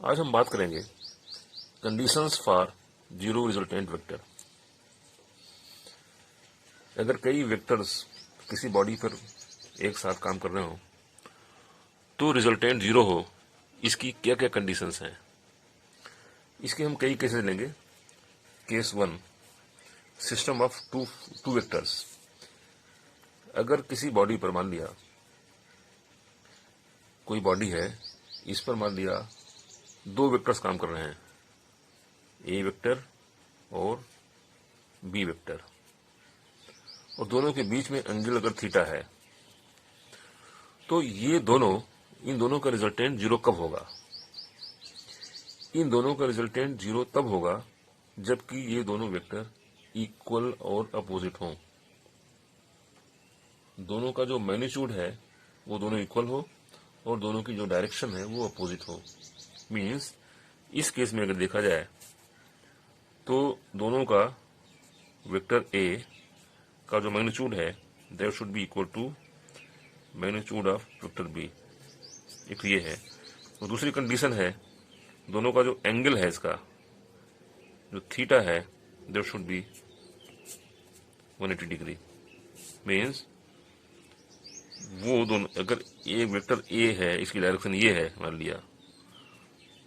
आज हम बात करेंगे conditions for zero resultant vector. अगर कई वेक्टर्स किसी बॉडी पर एक साथ काम कर रहे हो तो रिजल्टेंट जीरो हो, इसकी क्या क्या कंडीशंस हैं। इसके हम कई केसेस लेंगे। Case 1, system of two vectors. अगर किसी बॉडी पर मान लिया कोई बॉडी है, इस पर मान लिया दो वेक्टर्स काम कर रहे हैं, ए वेक्टर और बी वेक्टर, और दोनों के बीच में एंगल अगर थीटा है, तो इन दोनों का रिजल्टेंट जीरो कब होगा? इन दोनों का रिजल्टेंट जीरो तब होगा जबकि ये दोनों वेक्टर इक्वल और अपोजिट हों। दोनों का जो मैग्नीट्यूड है वो दोनों इक्वल हो और दोनों की जो डायरेक्शन है वो अपोजिट हो। मीन्स इस केस में अगर देखा जाए तो दोनों का वेक्टर ए का जो मैग्नीट्यूड है that should be equal to magnitude of vector B. एक ये है। तो दूसरी कंडीशन है, दोनों का जो एंगल है, इसका जो थीटा है that should B 180 degree. Means वो दोनों, अगर ये वेक्टर ए है, इसकी डायरेक्शन ये है मान लिया,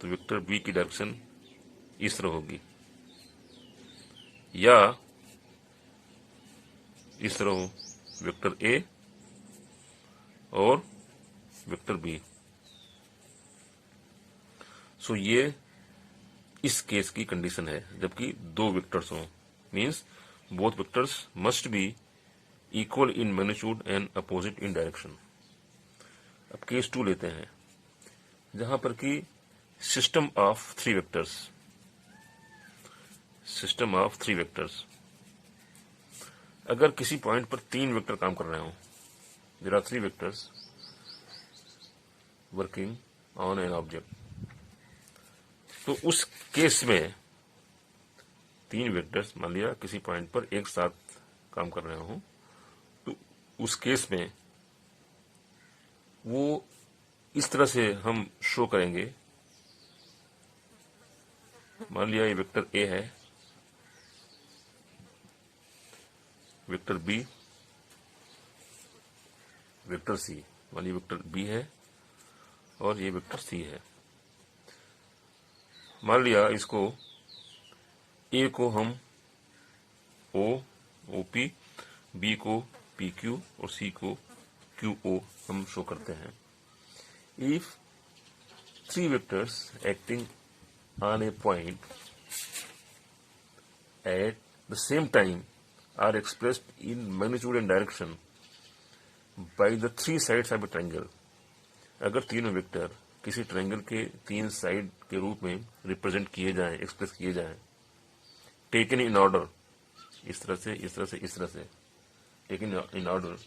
तो वेक्टर बी की डायरेक्शन इस तरह होगी, या इस तरह हो, वेक्टर ए और वेक्टर बी। सो ये इस केस की कंडीशन है जबकि दो वेक्टर्स हों। Means both vectors must be equal in magnitude and opposite in direction. अब केस 2 लेते हैं, जहां पर कि system of three vectors. System of three vectors, अगर किसी पॉइंट पर तीन वेक्टर काम कर रहे हो, there are three vectors working on an object, तो उस केस में तीन वेक्टर्स मान लिया किसी पॉइंट पर एक साथ काम कर रहे हो, तो उस केस में वो इस तरह से हम शो करेंगे। मान लिया ये वेक्टर ए है, वेक्टर बी, वेक्टर सी। मान लिया वेक्टर बी है और ये वेक्टर सी है। मान लिया इसको ए को हम ओ ओपी, बी को पी क्यू और सी को क्यू ओ हम शो करते हैं। If three vectors acting on a point at the same time are expressed in magnitude and direction by the three sides of a triangle. अगर तीनों vector किसी triangle के तीन साइड के रूप में रिप्रेजेंट किए जाएं, एक्सप्रेस किए जाएं, टेकन इन ऑर्डर, इस तरह से, इस तरह से, इस तरह से, taken in order,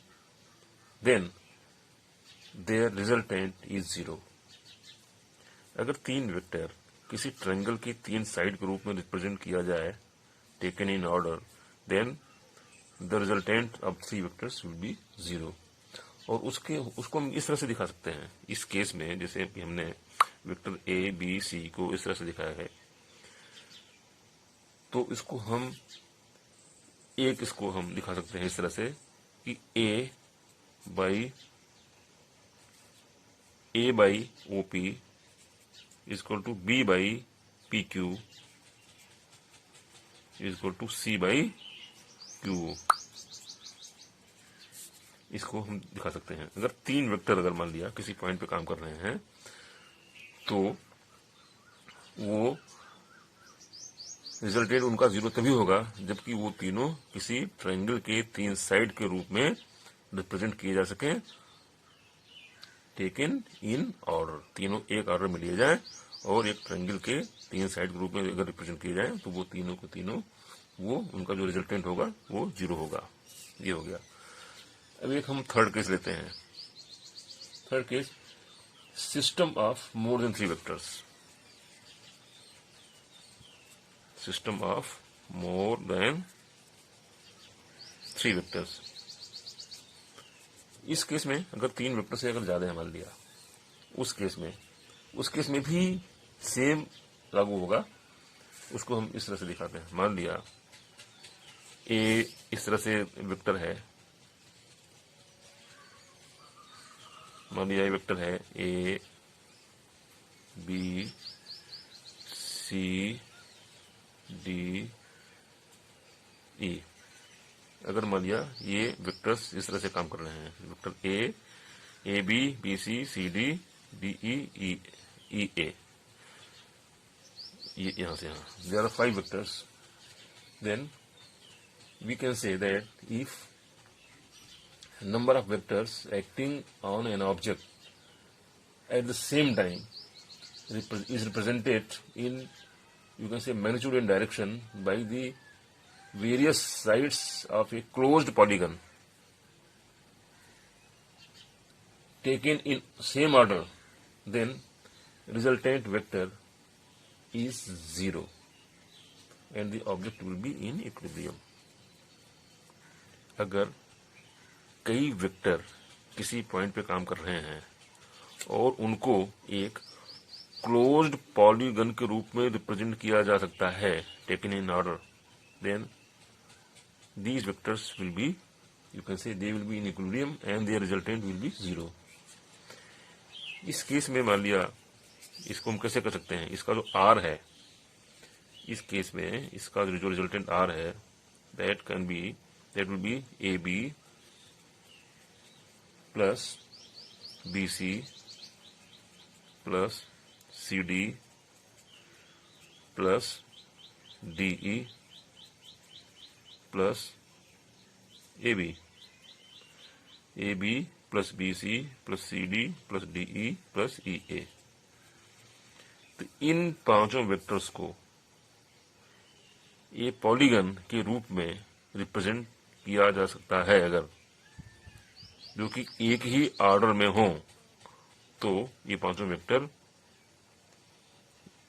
then their resultant is zero. अगर तीन वेक्टर किसी ट्रायंगल की तीन साइड के रूप में रिप्रेजेंट किया जाए, taken in order, then the resultant of three vectors will be zero. और उसको हम इस तरह से दिखा सकते हैं। इस केस में जैसे कि हमने वेक्टर ए बी सी को इस तरह से दिखाया है, तो इसको हम दिखा सकते हैं इस तरह से कि A by O P is equal to B by P Q is equal to C by Q. इसको हम दिखा सकते हैं। अगर तीन वेक्टर अगर मान लिया किसी पॉइंट पे काम कर रहे हैं, तो वो रिजल्टेंट उनका जीरो तभी होगा जबकि वो तीनों किसी ट्रायंगल के तीन साइड के रूप में रिप्रेजेंट किए जा सके, टेकन इन ऑर्डर। तीनों एक ऑर्डर में लिए जाए और एक ट्रायंगल के तीन साइड के रूप में अगर रिप्रेजेंट किए जाए, तो वो तीनों के तीनों वो उनका जो रिजल्टेंट होगा वो जीरो होगा। ये हो गया। अब एक हम थर्ड केस लेते हैं। Third case, system of more than three vectors. System of more than three vectors. इस केस में अगर तीन वेक्टर से अगर ज्यादा है मान लिया, उस केस में भी सेम लागू होगा, उसको हम इस तरह से दिखाते हैं। मान लिया ए इस तरह से वेक्टर है, मान लिया ये वेक्टर है ए बी सी डी ई। अगर मान लिया ये वेक्टर्स इस तरह से काम कर रहे हैं, vector A B C C D D E A, ये यहां से यहां, there are 5 vectors, then we can say that if number of vectors acting on an object at the same time is represented in, you can say, magnitude and direction by the various sides of a closed polygon taken in same order, then resultant vector is 0 and the object will be in equilibrium. अगर कई vector किसी point पे काम कर रहे हैं और उनको एक क्लोज्ड पॉलीगन के रूप में रिप्रेजेंट किया जा सकता है, taken in order, then these vectors will be, you can say, they will be in equilibrium and their resultant will be 0. इस केस में मान लिया, इसको हम कैसे कर सकते हैं, इसका जो आर है, इस केस में इसका जो रिजल्टेंट आर है, that will be AB plus BC plus CD plus DE plus AB plus BC plus CD plus DE plus EA. तो इन पांचों वेक्टर्स को ये पॉलीगन के रूप में रिप्रेजेंट किया जा सकता है। अगर जो कि एक ही ऑर्डर में हो तो ये पांचों वेक्टर,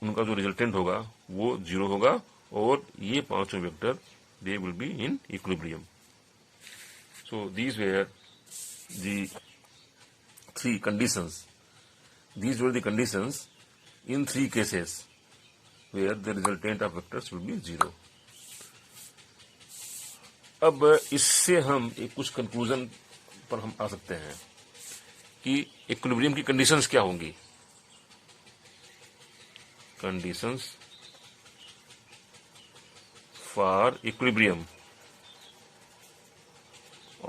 उनका जो रिजल्टेंट होगा वो 0 होगा और ये पांचों vector they will be in equilibrium. So these where the 3 conditions. These were the conditions in 3 cases where the resultant of vectors will be 0. अब इससे हम एक कुछ कंक्लूजन पर हम आ सकते हैं कि इक्विलिब्रियम की कंडीशंस क्या होंगी. Conditions for equilibrium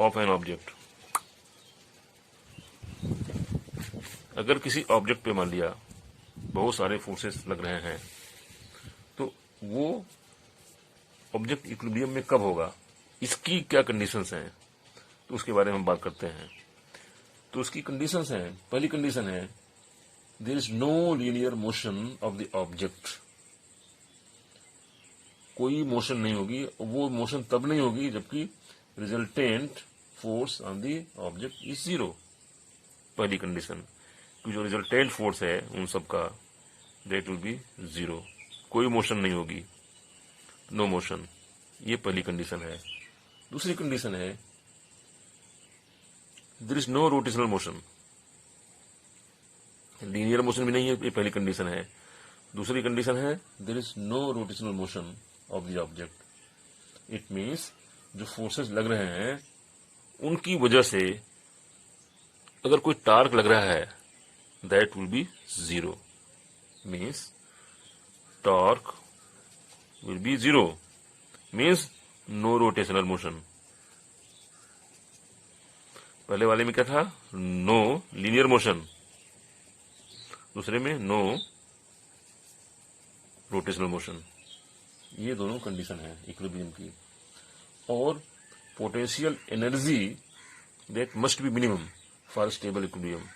of an object. अगर किसी ऑब्जेक्ट पे मान लिया बहुत सारे फोर्सेस लग रहे हैं तो वो ऑब्जेक्ट इक्विलिब्रियम में कब होगा, इसकी क्या कंडीशंस हैं, तो उसके बारे में हम बात करते हैं. तो उसकी कंडीशंस हैं, पहली कंडीशन है there is no linear motion of the object. कोई मोशन नहीं होगी, वो मोशन तब नहीं होगी जबकि resultant force on the object is 0. पहली कंडीशन कि जो रिजल्टेंट फोर्स है उन सब का दैट विल बी 0. कोई मोशन नहीं होगी, नो मोशन. ये पहली कंडीशन है. दूसरी कंडीशन है there is no rotational motion. Linear motion भी नहीं है, ये पहली कंडीशन है. दूसरी कंडीशन है there is no rotational motion of the object. It means जो फोर्सेस लग रहे हैं उनकी वजह से अगर कोई टार्क लग रहा है that will be 0. Means torque will be 0 means no rotational motion. पहले वाले में क्या था, नो लीनियर मोशन, दूसरे में नो रोटेशनल मोशन. ये दोनों कंडीशन है इक्विलिब्रियम की. और potential energy that must be minimum for stable equilibrium.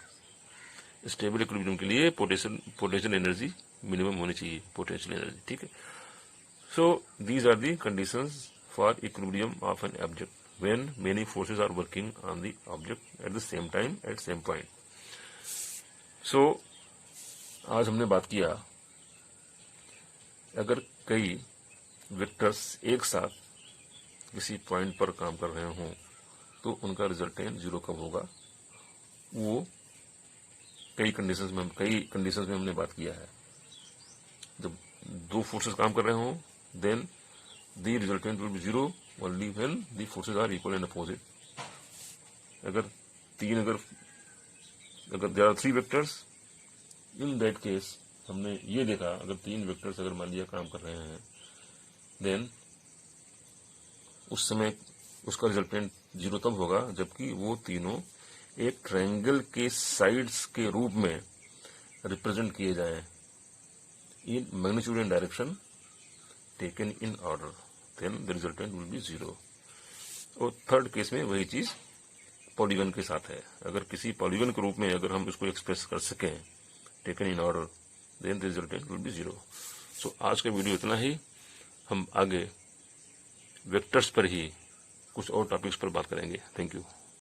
Stable equilibrium के लिए पोटेंशियल एनर्जी मिनिमम होनी चाहिए, पोटेंशियल एनर्जी. ठीक है. So these are the conditions for equilibrium of an object when many forces are working on the object at the same time at same point. So आज हमने बात किया अगर कई वेक्टर्स एक साथ किसी पॉइंट पर काम कर रहे हों तो उनका रिजल्टेंट 0 कब होगा, वो कई कंडीशंस में हमने बात किया है. जब दो फोर्सेस काम कर रहे हों, then the resultant will be 0 only when the forces are equal and opposite. अगर there are 3 vectors, in that case हमने ये देखा, अगर 3 वेक्टर्स अगर मान लिया काम कर रहे हैं, देन उस समय उसका रिजल्टेंट 0 तब होगा जबकि वो तीनों एक ट्रायंगल के साइड्स के रूप में रिप्रेजेंट किए जाएं in magnitude and direction taken in order, then the resultant will be 0। और थर्ड केस में वही चीज पॉलीगन के साथ है। अगर किसी पॉलीगन के रूप में अगर हम इसको एक्सप्रेस कर सकें taken in order, then the resultant will be 0। So आज का वीडियो इतना ही। हम आगे वेक्टर्स पर ही कुछ और टॉपिक्स पर बात करेंगे। Thank you.